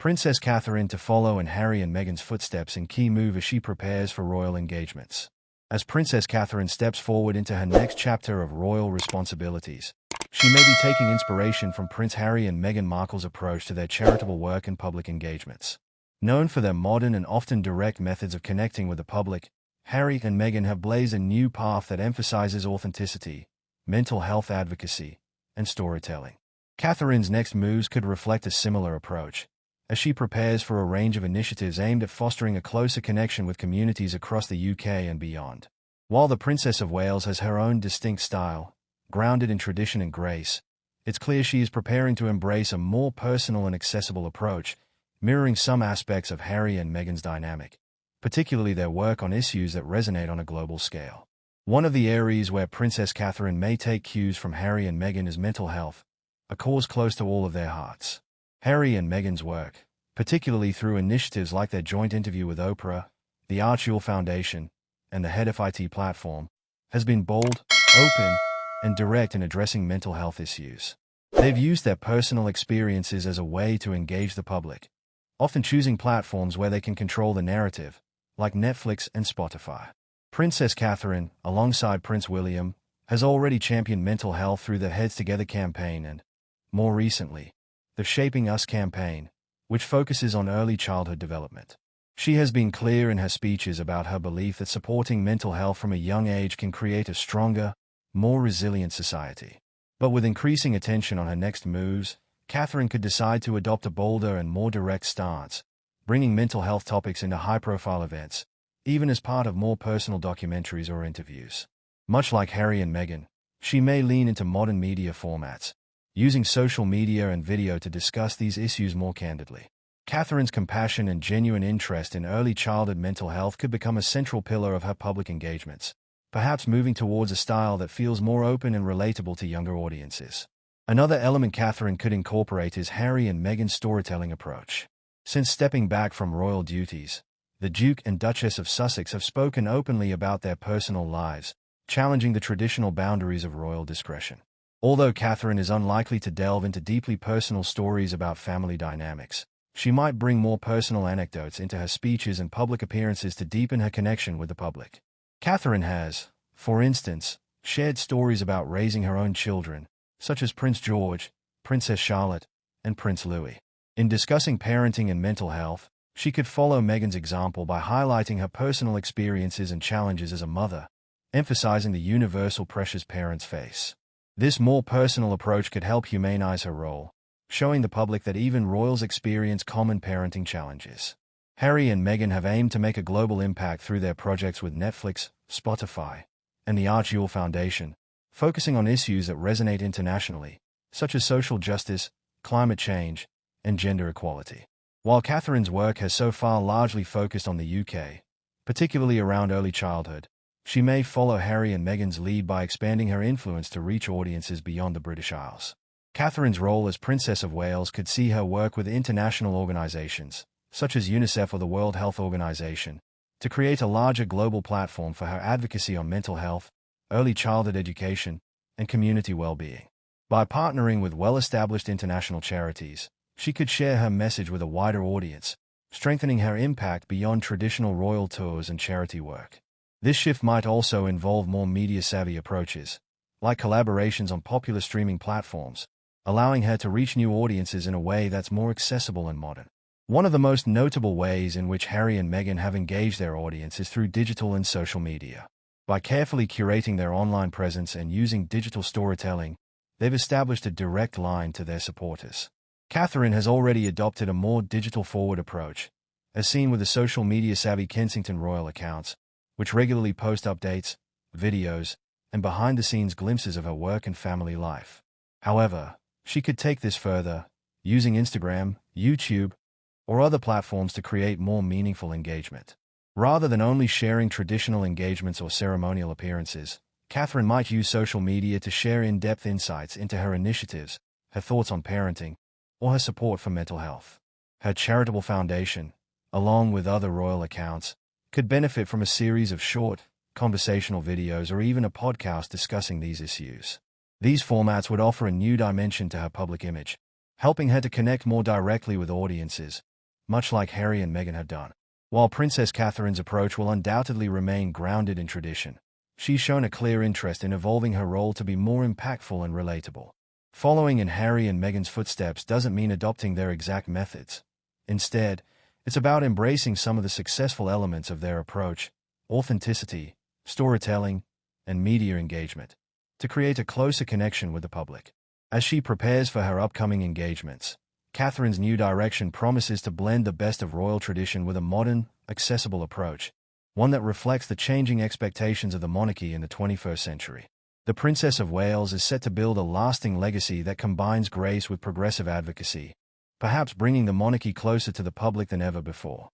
Princess Catherine to follow in Harry and Meghan's footsteps in key move as she prepares for royal engagements. As Princess Catherine steps forward into her next chapter of royal responsibilities, she may be taking inspiration from Prince Harry and Meghan Markle's approach to their charitable work and public engagements. Known for their modern and often direct methods of connecting with the public, Harry and Meghan have blazed a new path that emphasizes authenticity, mental health advocacy, and storytelling. Catherine's next moves could reflect a similar approach, as she prepares for a range of initiatives aimed at fostering a closer connection with communities across the UK and beyond. While the Princess of Wales has her own distinct style, grounded in tradition and grace, it's clear she is preparing to embrace a more personal and accessible approach, mirroring some aspects of Harry and Meghan's dynamic, particularly their work on issues that resonate on a global scale. One of the areas where Princess Catherine may take cues from Harry and Meghan is mental health, a cause close to all of their hearts. Harry and Meghan's work, particularly through initiatives like their joint interview with Oprah, the Archewell Foundation, and the Head of IT platform, has been bold, open, and direct in addressing mental health issues. They've used their personal experiences as a way to engage the public, often choosing platforms where they can control the narrative, like Netflix and Spotify. Princess Catherine, alongside Prince William, has already championed mental health through the Heads Together campaign and, more recently, the Shaping Us campaign, which focuses on early childhood development. She has been clear in her speeches about her belief that supporting mental health from a young age can create a stronger, more resilient society. But with increasing attention on her next moves, Catherine could decide to adopt a bolder and more direct stance, bringing mental health topics into high-profile events, even as part of more personal documentaries or interviews. Much like Harry and Meghan, she may lean into modern media formats, using social media and video to discuss these issues more candidly. Catherine's compassion and genuine interest in early childhood mental health could become a central pillar of her public engagements, perhaps moving towards a style that feels more open and relatable to younger audiences. Another element Catherine could incorporate is Harry and Meghan's storytelling approach. Since stepping back from royal duties, the Duke and Duchess of Sussex have spoken openly about their personal lives, challenging the traditional boundaries of royal discretion. Although Catherine is unlikely to delve into deeply personal stories about family dynamics, she might bring more personal anecdotes into her speeches and public appearances to deepen her connection with the public. Catherine has, for instance, shared stories about raising her own children, such as Prince George, Princess Charlotte, and Prince Louis. In discussing parenting and mental health, she could follow Meghan's example by highlighting her personal experiences and challenges as a mother, emphasizing the universal pressures parents face. This more personal approach could help humanize her role, showing the public that even royals experience common parenting challenges. Harry and Meghan have aimed to make a global impact through their projects with Netflix, Spotify, and the Archewell Foundation, focusing on issues that resonate internationally, such as social justice, climate change, and gender equality. While Catherine's work has so far largely focused on the UK, particularly around early childhood, she may follow Harry and Meghan's lead by expanding her influence to reach audiences beyond the British Isles. Catherine's role as Princess of Wales could see her work with international organizations, such as UNICEF or the World Health Organization, to create a larger global platform for her advocacy on mental health, early childhood education, and community well-being. By partnering with well-established international charities, she could share her message with a wider audience, strengthening her impact beyond traditional royal tours and charity work. This shift might also involve more media-savvy approaches, like collaborations on popular streaming platforms, allowing her to reach new audiences in a way that's more accessible and modern. One of the most notable ways in which Harry and Meghan have engaged their audience is through digital and social media. By carefully curating their online presence and using digital storytelling, they've established a direct line to their supporters. Catherine has already adopted a more digital-forward approach, as seen with the social media-savvy Kensington royal accounts, which regularly post updates, videos, and behind-the-scenes glimpses of her work and family life. However, she could take this further, using Instagram, YouTube, or other platforms to create more meaningful engagement. Rather than only sharing traditional engagements or ceremonial appearances, Catherine might use social media to share in-depth insights into her initiatives, her thoughts on parenting, or her support for mental health. Her charitable foundation, along with other royal accounts, could benefit from a series of short, conversational videos or even a podcast discussing these issues. These formats would offer a new dimension to her public image, helping her to connect more directly with audiences, much like Harry and Meghan have done. While Princess Catherine's approach will undoubtedly remain grounded in tradition, she's shown a clear interest in evolving her role to be more impactful and relatable. Following in Harry and Meghan's footsteps doesn't mean adopting their exact methods. Instead, it's about embracing some of the successful elements of their approach: authenticity, storytelling, and media engagement, to create a closer connection with the public. As she prepares for her upcoming engagements, Catherine's new direction promises to blend the best of royal tradition with a modern, accessible approach, one that reflects the changing expectations of the monarchy in the 21st century. The Princess of Wales is set to build a lasting legacy that combines grace with progressive advocacy, perhaps bringing the monarchy closer to the public than ever before.